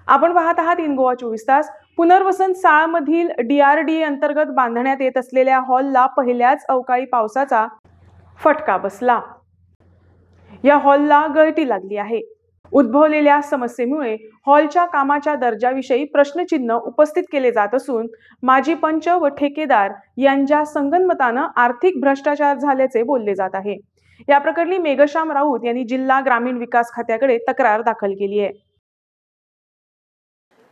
आपण पाहत आहात इन गोवा 24 तास। पुनर्वसन साळमधील DRDA अंतर्गत बांधण्यात येत असलेल्या हॉलला पहिल्याच अवकाळी पावसाचा फटका बसला। या हॉलला गळती लागली आहे। उद्भवलेल्या समस्येमुळे हॉलच्या कामाच्या दर्जाविषयी प्रश्नचिन्ह उपस्थित केले जात असून माजी पंच व ठेकेदार यांच्या संगनमताने आर्थिक भ्रष्टाचार झाल्याचे बोलले जात आहे। या प्रकरणी मेघश्याम राऊत यांनी जिल्हा ग्रामीण विकास खात्याकडे तक्रार दाखल केली आहे।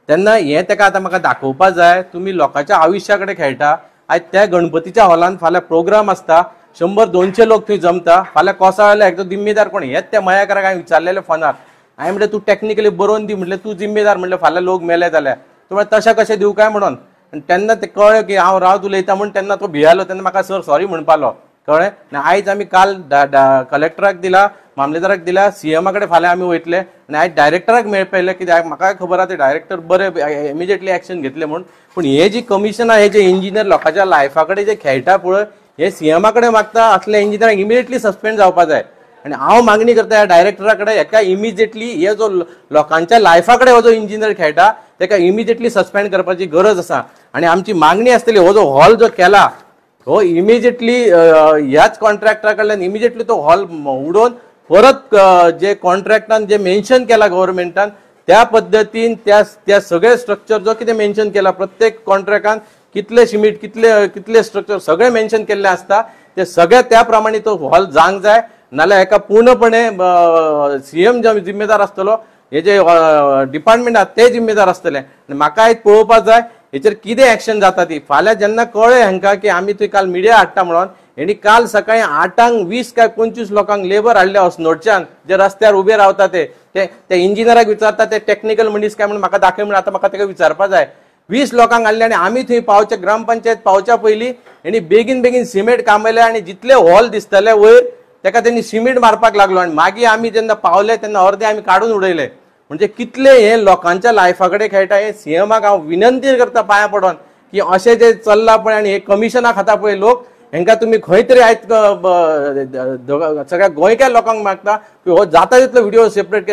त्यांना हे तेका आता म्हाका दाखोवपा जाय, तुम्ही लोकांच्या आयुष्याकडे खेळटा। आज त्या गणपतीच्या हॉलान फाल्यां प्रोग्राम असता, 100-200 लोक थंय जमता। फाल्यां कोसळ्याला एकदा जिम्मेदार कोण? हेच त्या मयाकाराक हांवें विचारलेले फोनार। हांवें म्हणलें तूं टॅक्निकली बरोवन दी, म्हणलें तूं जिम्मेदार, म्हणलें फाल्यां लोक मेले जाल्यार तूं तशें कशें दिवं काय म्हणून। आनी तेन्ना ते कळ्ळें की हांव रावत उलयता म्हूण तेन्ना तो भियेलो। तेन्ना म्हाका सर सॉरी म्हणपालो, कळ्ळें। आनी आयज आमी काल कलेक्टराक दिला, मामलेदाराक दिला, CM कडेन फाल्यां आमी वयतले आनी आयज डायरेक्टराक मेळपले, कित्याक म्हाका खबर आहा ते डायरेक्टर बरे इमिजिएटली एक्शन घेतले म्हणून। पूण हे जी कमिशन आहा, हे जे इंजिनियर लोकांच्या लायफा कडेन जे खेळटा पळय, हे CM कडेन मागता असले इंजिनियराक इमिजिएटली सस्पेंड जावपा जाय। आनी हांव मागणी करता ह्या डायरेक्टरा कडेन, हेका इमिजिएटली हे जो लोकांच्या लायफा कडेन हो जो इंजिनियर खेळटा तेका इमिजिएटली सस्पेंड करपाची गरज आसा। आनी आमची मागणी आसतली, हो जो हॉल जो केला हो इमिजिएटली ह्याच कॉन्ट्रॅक्टरा कडल्यान इमिजिएटली तो हॉल उडोवन परत जे कॉन्ट्रॅक्टान जे मेन्शन केला गव्हर्नमेंटान त्या पद्दतीन त्या सगळे स्ट्रक्चर जो कितें मेन्शन केला, प्रत्येक कॉन्ट्रॅक्टान कितले सिमेंट कितले स्ट्रक्चर सगळे मेन्शन केल्ले आसता, ते सगळे त्या प्रमाणे तो हॉल जावंक जाय। नाल्यार हेका पूर्णपणे CM जो जिम्मेदार आसतलो, हे जे डिपार्टमेंट आहा ते जिम्मेदार आसतले। म्हाका आयज पळोवपाक जाय हेचेर कितें एक्शन जाता ती। फाल्यां जेन्ना कळ्ळें हांकां की आमी थंय काल मिडिया हाडटा म्हणून, हेणी काल सकाळी 8:00 20 काय 25 लोकांक लेबर हाडले अस्नोडच्यान, जे रस्त्यार उबे रावता ते इंजिनियराक विचारता ते टेक्निकल मनीस काय म्हणून म्हाका दाखय म्हणून आतां म्हाका ताका विचारपा जाय। 20 लोकांक हाडले आनी आमी थंय पावचे ग्रामपंचायत पावच्या पयलीं हेणी बेगीन सिमेंट कामयले आनी जितले हॉल दिसतले वयर तेका तेणी सिमेंट मारपाक लागलो। आनी मागीर आमी जेन्ना पावले तेन्ना अर्दे आमी काडून उडयले। म्हणजे कितले हे लोकांच्या लायफा कडेन खेळटा। हे CMाक हांव विनंती करता पांया पडोन की अशें जे चल्ला पळय आनी हे कमिशनाक खाता पळय लोक, हेंका तुम्ही खंय तरी आयज सगळ्या गोंयकार लोकांक मागता की हो जाता तितलो व्हिडिओ सेपरेट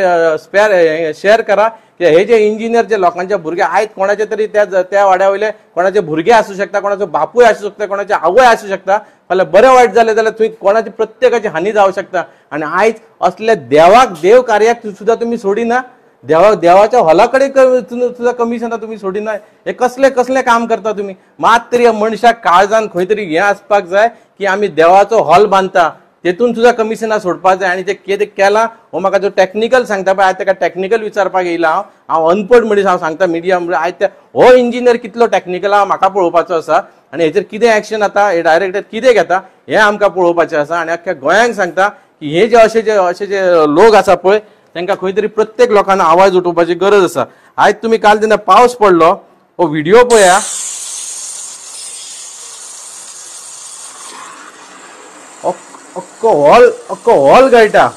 शेअर करा की हे जे इंजिनियर जे लोकांच्या भुरगे आयज कोणाचे तरी त्या वाड्या वयले कोणाचे भुरगे आसूं शकता, कोणाचो बापूय आसूं शकता, कोणाची आवय आसूं शकता, फाल्यां बरें वायट जालें जाल्यार थंय कोणाची प्रत्येकाची हानी जावं शकता। आनी आयज असले देव कार्याक सुद्दां तुमी सोडिना, देवाच्या हॉलाकडे सुद्धा कमिशनां तुम्ही सोडिना। हे कसले काम करता तुम्ही? मात तरी मनशाक काळजान खंय तरी हें आसपाक जाय की आमी देवाचो हॉल बांदता, तेतून सुद्धा कमिशनां सोडपाक जाय। आनी ते कितें केलां हो म्हाका जो टॅक्निकल सांगता पळय, आयज ताका टॅक्निकल विचारपाक येयला हांव अनपड मनीस, हांव सांगता मिडिया आयज हो इंजिनियर कितलो टॅक्निकल आहा म्हाका पळोवपाचो आसा आनी हेचेर कितें एक्शन आता हे डायरेक्टर कितें घेता हें आमकां पळोवपाचें आसा। आनी अख्ख्या गोंयांक सांगता की हे जे अशे जे लोक आसा पळय तांकां खंय तरी प्रत्येक लोकांना आवाज उठोवपाची गरज आसा। आयज तुमी काल जेन्ना पावस पडलो हो व्हिडिओ पळया, अख्खो हॉल गळटा।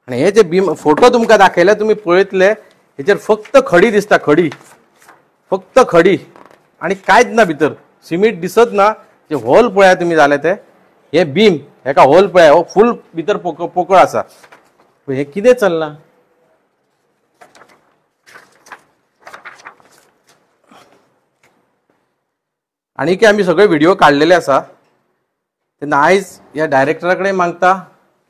आणि हे जे फोटो तुमकां दाखयले तुम्ही पळयतले, हेचेर फक्त खडी दिसता, फक्त खडी आणि कांयच ना भितर, सिमेंट दिसत ना। जे होल पळया तुम्ही जाले ते, हे बीम हेका होल पळया, हो फुल भितर पोकळ आसा। हे कितें चल्ला? आणि आमी सगळे व्हिडिओ काढलेले आसा। तेन्ना आयज ह्या डायरेक्टरा कडेन मागता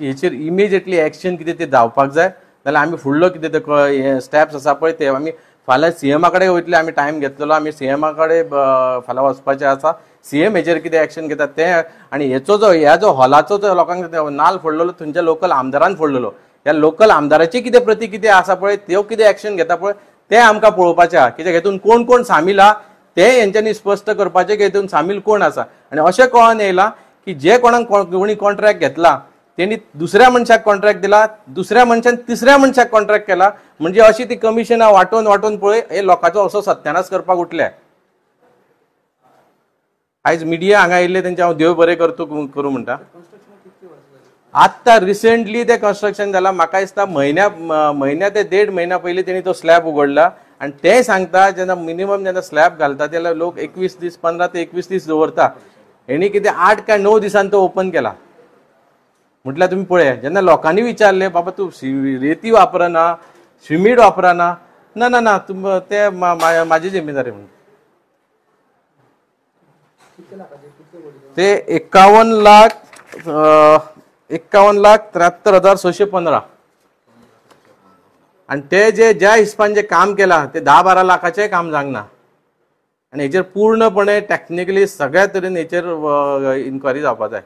की हेचेर इमिजिएटली एक्शन कितें ते जावपाक जाय, नाल्यार आमी फुडलो कितें ते स्टेप्स आसा पळय ते आमी फाल्यां CM कडेन वयतले। आमी टायम घेतलेलो, आमी CM कडेन फाल्यां वचपाचें आसा। CM हेचेर कितें एक्शन घेता ते, आनी ह्या जो हॉलाचो जो लोकांक नाल फोडलेलो थंयच्या लोकल आमदारान फोडलेलो, ह्या लोकल आमदाराची कितें प्रती कितें आसा पळय, त्यो कितें एक्शन घेता पळय ते आमकां पळोवपाचें आहा। कित्याक हेतून कोण कोण सामील आहा ते हेंच्यांनी स्पश्ट करपाचें की हेतून सामील कोण आसा। आनी अशें कळोन येयलां की जे कोणाक कोणी कॉन्ट्रॅक्ट घेतला त्यांनी दुसऱ्या मनशाक कॉन्ट्रॅक्ट दिला, दुसऱ्या मनशान तिसऱ्या मनशाक कॉन्ट्रॅक्ट केला। म्हणजे अशी ती कमिशनां वाटून पळय हे लोकांचो असो सत्यानाश करपाक उठल्या। आयज मिडिया हांगा येयल्ले तेंचे हांव देव बरें करूं म्हणटा। आत्ता रिसेंटली ते कन्स्ट्रक्शन जाला, म्हाका दिसता महिन्या ते 1.5 महिना पयलीं तेणी तो स्लॅब उगडला आणि ते सांगता जेन्ना मिनिमम जेन्ना स्लॅब घालता तेन्ना लोक 21 दीस 15 ते 21 दीस दवरता. हेणी कितें 8 काय 9 दिसान तो ओपन केला. म्हटल्यार तुम्ही पळया, जेन्ना लोकांनी विचारले बाबा तू रेती वापरना, सिमीट वापरना, ना ना ना ते माझी जिम्मेदारी म्हणून. ते 51,73,615 आणि ते ज्या हिस्पान जे काम केला ते 10-12 लाखाचें काम जावंक ना. आणि हेचेर पूर्णपणे टेक्निकली सगळ्या तरेन हेचेर इन्क्वायरी जावपाक जाय.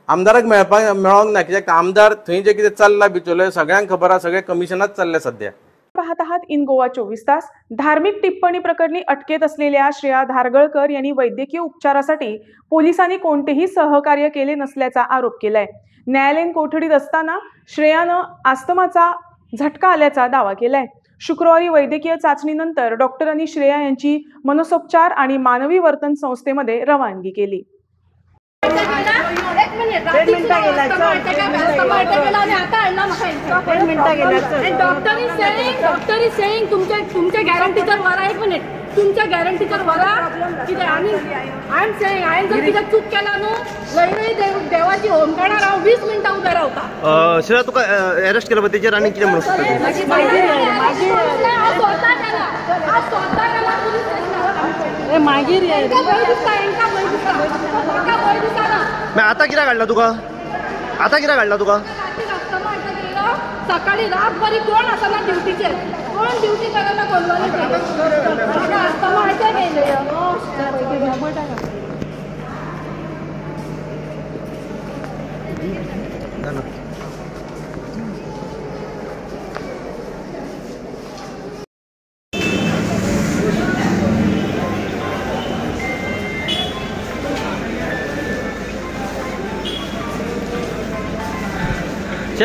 आमदाराक मेळोंक ना, कित्याक आमदार थंय जे कितें चल्लां बिचोले सगळ्यांक खबर आसा, सगळे कमिशनात चालले सध्या. पाहत आहात इन गोवा 24 तास. धार्मिक टिप्पणी प्रकरणी अटकेत असलेल्या श्रेया धारगळकर यांनी वैद्यकीय उपचारासाठी पोलिसांनी कोणतेही सहकार्य केले नसल्याचा आरोप केलाय. न्यायालयीन कोठडीत असताना श्रेयानं अस्थमाचा झटका आल्याचा दावा केलाय. शुक्रवारी वैद्यकीय चाचणीनंतर डॉक्टरांनी श्रेया यांची मनसोपचार आणि मानवी वर्तन संस्थेमध्ये रवानगी केली. तुमच्या गॅरंटीचर वरा. एक मिनिट, तुमच्या गॅरंटीचर वरा कितें आनी आय एम सेइंग हांवें जर कितें चूक केला न्हू, लय देवाची होमगार्डार हांव 20 मिनटां उबें रावता. श्रेया तुका अरेस्ट केला तेचेर आनी कितें म्हणून हांव स्वता केला पुलीस स्टेशनार. मागीर भंय दिसता, हांकां भंय दिसता ना. आतां कित्याक काडला तुका? सकाळी रातभरी कोण असना ड्युटीचेर, कोण ड्युटी करना कोणवानी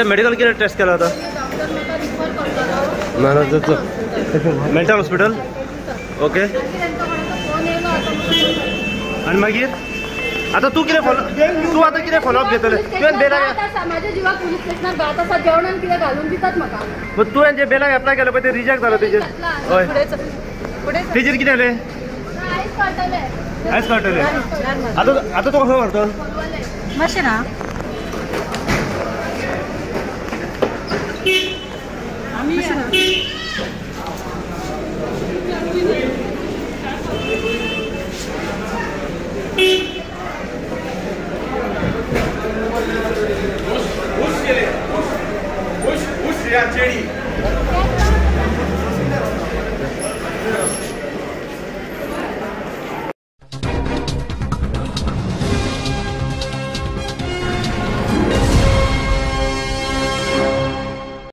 मेडिकल कितें टेस्ट केला होता? Mental hospital. ओके. आणि मागीर आता तू कितें फॉलोअप घेतले? तुवें बेलाक माझ्या जिवाक पुलीस स्टेशनार घात आसा, जेवणान कितें घालून दितात म्हाका. तुवें जे बेलाक एप्लाय केलो पळय ते रिजेक्ट जालो तेजेर. हय, तेजेर कितें जालें? आयज कळटलें. आतां तुका खंय व्हरता? मातशें ना आमी